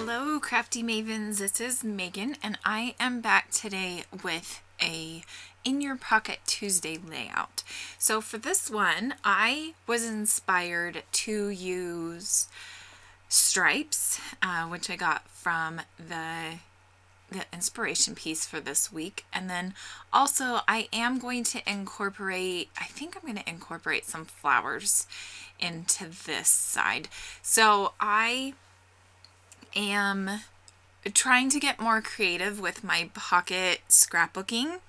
Hello, Crafty Mavens. This is Megan, and I am back today with a In Your Pocket Tuesday layout. So for this one, I was inspired to use stripes, which I got from the inspiration piece for this week. And then also I am going to incorporate, I think I'm going to incorporate some flowers into this side. So I am trying to get more creative with my pocket scrapbooking,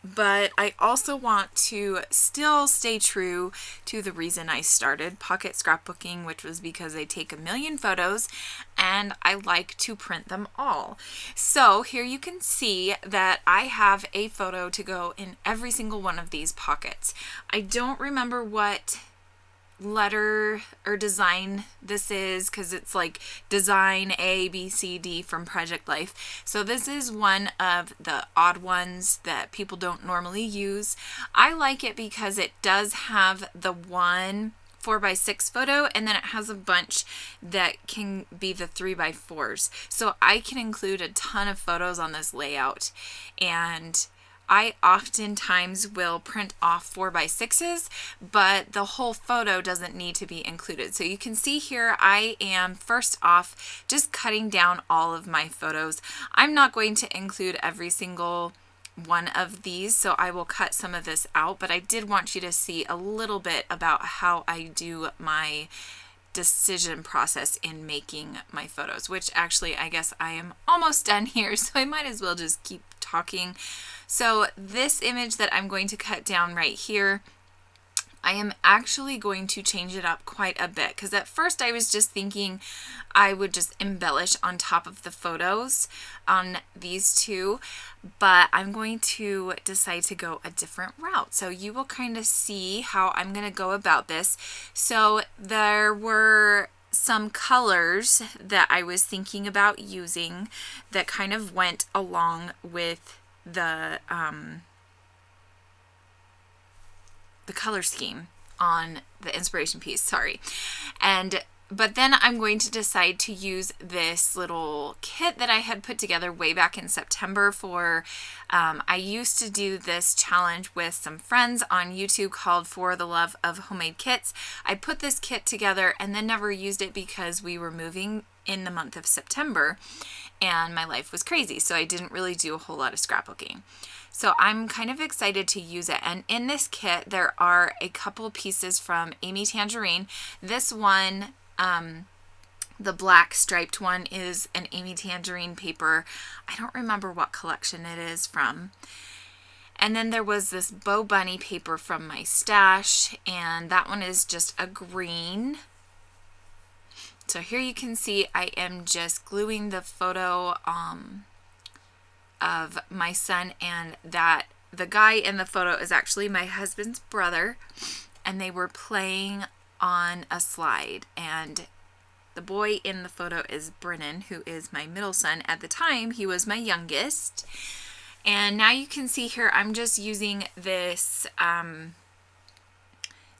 but I also want to still stay true to the reason I started pocket scrapbooking, which was because I take a million photos and I like to print them all. So here you can see that I have a photo to go in every single one of these pockets. I don't remember what letter or design this is because it's like design A, B, C, D from Project Life. So this is one of the odd ones that people don't normally use. I like it because it does have the one 4x6 photo, and then it has a bunch that can be the 3x4s. So I can include a ton of photos on this layout, and I oftentimes will print off 4x6s, but the whole photo doesn't need to be included. So you can see here I am first off just cutting down all of my photos. I'm not going to include every single one of these, so I will cut some of this out, but I did want you to see a little bit about how I do my decision process in making my photos, which actually I guess I am almost done here, so I might as well just keep talking. So this image that I'm going to cut down right here, I am actually going to change it up quite a bit, because at first I was just thinking I would just embellish on top of the photos on these two, but I'm going to decide to go a different route. So you will kind of see how I'm going to go about this. So there were some colors that I was thinking about using that kind of went along with the color scheme on the inspiration piece, sorry. But then I'm going to decide to use this little kit that I had put together way back in September for, I used to do this challenge with some friends on YouTube called For the Love of Homemade Kits. I put this kit together and then never used it because we were moving in the month of September and my life was crazy, so I didn't really do a whole lot of scrapbooking. So I'm kind of excited to use it. And in this kit, there are a couple pieces from Amy Tangerine. This one, the black striped one, is an Amy Tangerine paper. I don't remember what collection it is from. And then there was this Bow Bunny paper from my stash, and that one is just a green. So here you can see I am just gluing the photo of my son, and that the guy in the photo is actually my husband's brother, and they were playing on a slide, and the boy in the photo is Brennan, who is my middle son. At the time he was my youngest. And now you can see here I'm just using this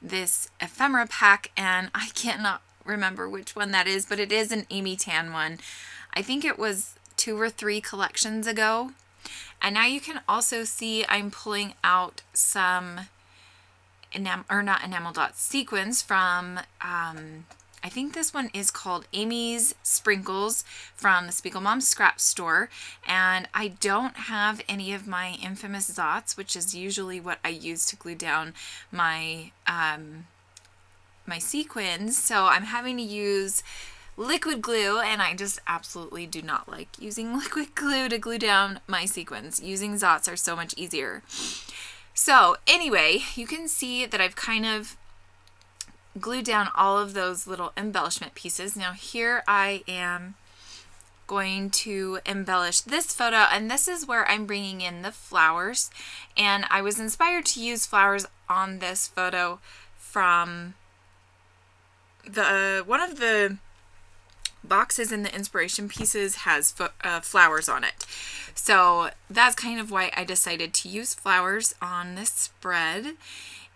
this ephemera pack, and I cannot remember which one that is, but it is an Amy Tan one. I think it was 2 or 3 collections ago. And now you can also see I'm pulling out some enamel dot sequins from I think this one is called Amy's Sprinkles from the Spiegel Mom Scrap Store, and I don't have any of my infamous dots, which is usually what I use to glue down my my sequins, so I'm having to use liquid glue, and I just absolutely do not like using liquid glue to glue down my sequins. Using dots are so much easier. So anyway, you can see that I've kind of glued down all of those little embellishment pieces. Now here I am going to embellish this photo, and this is where I'm bringing in the flowers, and I was inspired to use flowers on this photo from one of the boxes in the inspiration pieces has flowers on it. So that's kind of why I decided to use flowers on this spread.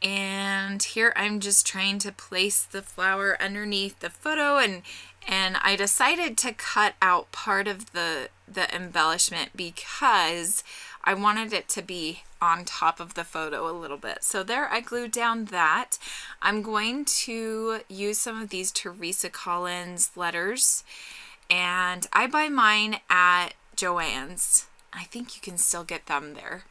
And here I'm just trying to place the flower underneath the photo, and I decided to cut out part of the embellishment because I wanted it to be on top of the photo a little bit. So there, I glued down that. I'm going to use some of these Teresa Collins letters, and I buy mine at Joann's. I think you can still get them there.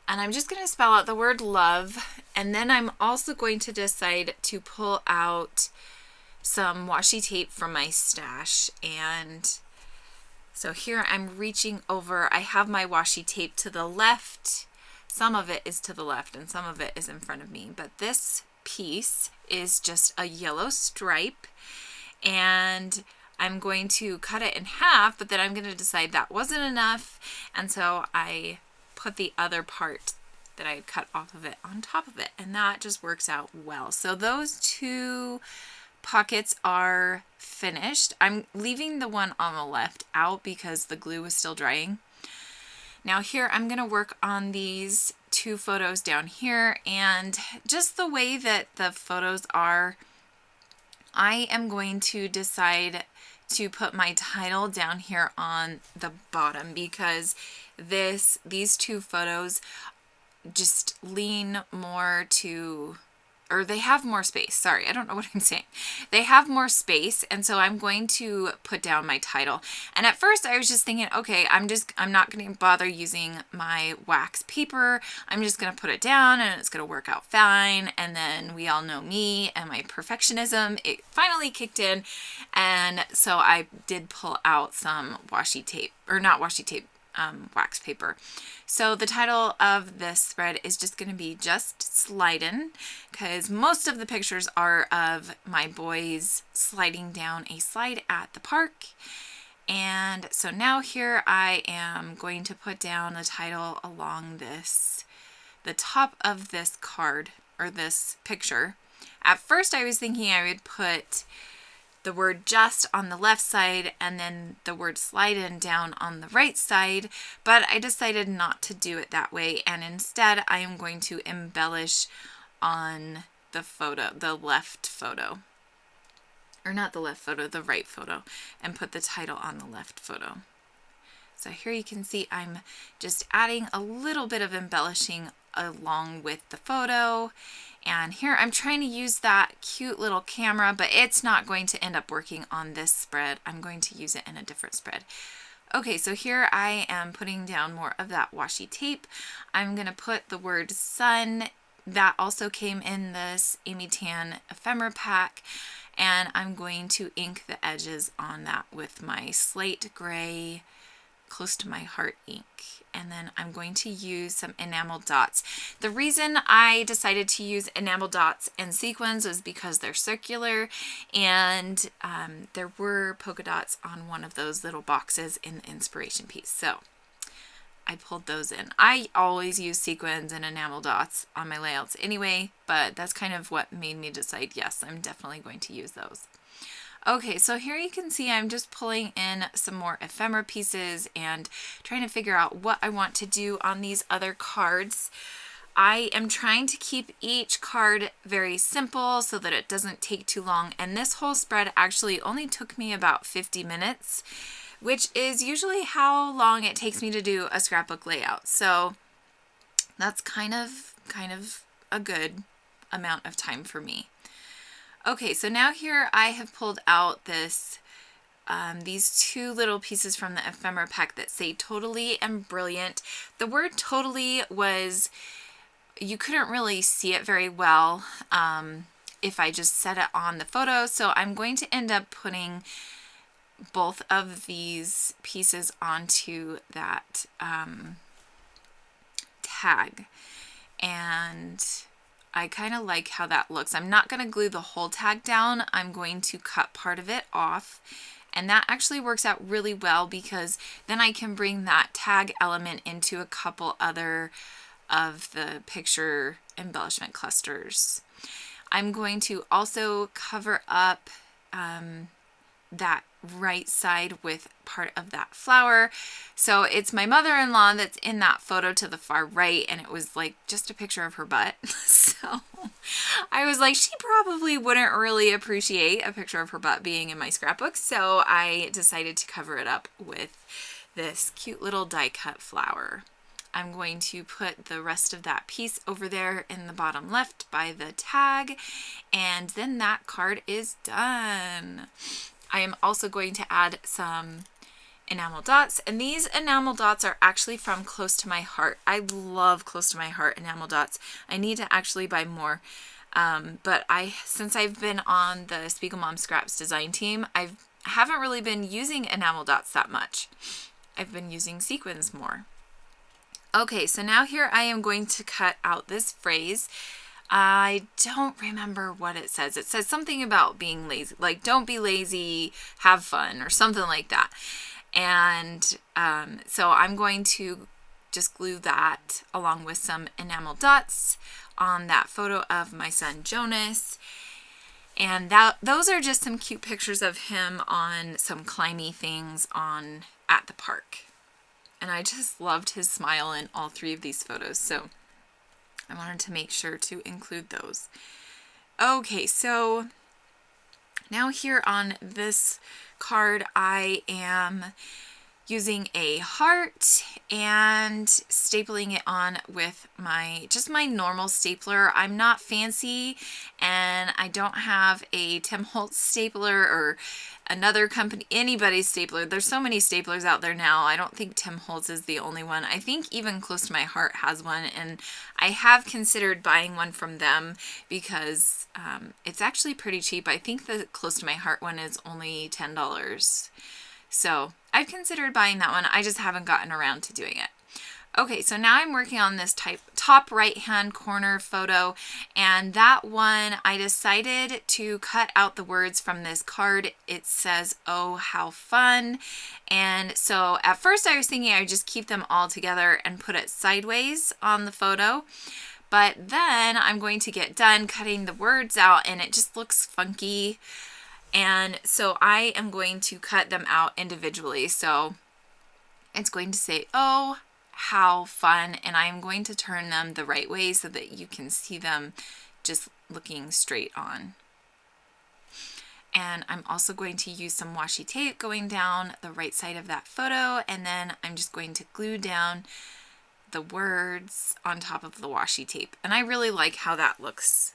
And I'm just going to spell out the word love, and then I'm also going to decide to pull out some washi tape from my stash. And so here I'm reaching over. I have my washi tape to the left. Some of it is to the left and some of it is in front of me, but this piece is just a yellow stripe, and I'm going to cut it in half, but then I'm going to decide that wasn't enough, and so I put the other part that I had cut off of it on top of it, and that just works out well. So those two pockets are finished. I'm leaving the one on the left out because the glue was still drying. Now here I'm going to work on these two photos down here, and just the way that the photos are, I am going to decide to put my title down here on the bottom because these two photos just lean more to, or they have more space. Sorry, I don't know what I'm saying. They have more space, and so I'm going to put down my title. And at first I was just thinking, okay, I'm not going to bother using my wax paper. I'm just going to put it down and it's going to work out fine. And then we all know me and my perfectionism. It finally kicked in, and so I did pull out some washi tape, or not washi tape, wax paper. So the title of this spread is just going to be Just Slidin', because most of the pictures are of my boys sliding down a slide at the park. And so now here I am going to put down the title along the top of this card, or this picture. At first I was thinking I would put the word just on the left side and then the word slide in down on the right side, but I decided not to do it that way, and instead I am going to embellish on the photo, the left photo, or not the left photo, the right photo, and put the title on the left photo. So here you can see I'm just adding a little bit of embellishing along with the photo. And here I'm trying to use that cute little camera, but it's not going to end up working on this spread. I'm going to use it in a different spread. Okay, so here I am putting down more of that washi tape. I'm going to put the word sun. That also came in this Amy Tan ephemera pack. And I'm going to ink the edges on that with my slate gray Close to My Heart ink. And then I'm going to use some enamel dots. The reason I decided to use enamel dots and sequins was because they're circular, and there were polka dots on one of those little boxes in the inspiration piece. So I pulled those in. I always use sequins and enamel dots on my layouts anyway, but that's kind of what made me decide, yes, I'm definitely going to use those. Okay, so here you can see I'm just pulling in some more ephemera pieces and trying to figure out what I want to do on these other cards. I am trying to keep each card very simple so that it doesn't take too long, and this whole spread actually only took me about 50 minutes, which is usually how long it takes me to do a scrapbook layout. So that's kind of a good amount of time for me. Okay, so now here I have pulled out these two little pieces from the ephemera pack that say Totally and Brilliant. The word totally was, you couldn't really see it very well if I just set it on the photo, so I'm going to end up putting both of these pieces onto that tag, and I kind of like how that looks. I'm not going to glue the whole tag down. I'm going to cut part of it off, and that actually works out really well because then I can bring that tag element into a couple other of the picture embellishment clusters. I'm going to also cover up that right side with part of that flower. So it's my mother-in-law that's in that photo to the far right, and it was like just a picture of her butt. So I was like, she probably wouldn't really appreciate a picture of her butt being in my scrapbook. So I decided to cover it up with this cute little die cut flower. I'm going to put the rest of that piece over there in the bottom left by the tag, and then that card is done. I am also going to add some enamel dots, and these enamel dots are actually from Close to My Heart. I love Close to My Heart enamel dots. I need to actually buy more, but since I've been on the Spiegel Mom Scraps design team, I haven't really been using enamel dots that much. I've been using sequins more. Okay, so now here I am going to cut out this phrase. I don't remember what it says. It says something about being lazy, like don't be lazy, have fun, or something like that. And so I'm going to just glue that along with some enamel dots on that photo of my son Jonas. And those are just some cute pictures of him on some climby things at the park. And I just loved his smile in all three of these photos, so I wanted to make sure to include those. Okay, so now here on this card, I am using a heart and stapling it on with my normal stapler. I'm not fancy, and I don't have a Tim Holtz stapler or another company, anybody's stapler. There's so many staplers out there now. I don't think Tim Holtz is the only one. I think even Close to My Heart has one, and I have considered buying one from them because it's actually pretty cheap. I think the Close to My Heart one is only $10. So I've considered buying that one. I just haven't gotten around to doing it. Okay, so now I'm working on this top right-hand corner photo, and that one I decided to cut out the words from this card. It says, "Oh, how fun." And so at first I was thinking I would just keep them all together and put it sideways on the photo. But then I'm going to get done cutting the words out, and it just looks funky. And so I am going to cut them out individually. So it's going to say, "Oh, how fun," and I'm going to turn them the right way so that you can see them just looking straight on. And I'm also going to use some washi tape going down the right side of that photo, and then I'm just going to glue down the words on top of the washi tape. And I really like how that looks.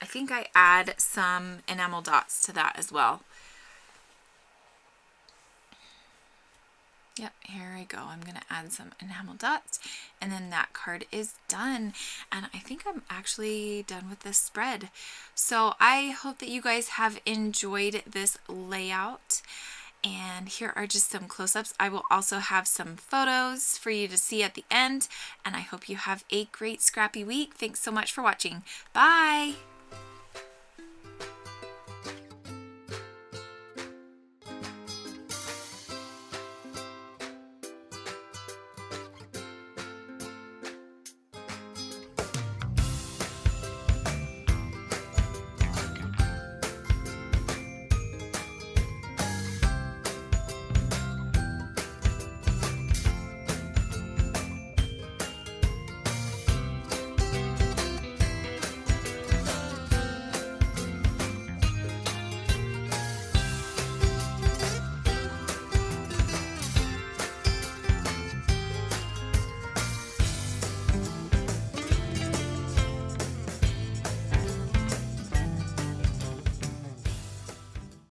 I think I add some enamel dots to that as well. Yep, here I go. I'm going to add some enamel dots, and then that card is done. And I think I'm actually done with this spread. So I hope that you guys have enjoyed this layout. And here are just some close-ups. I will also have some photos for you to see at the end. And I hope you have a great scrappy week. Thanks so much for watching. Bye!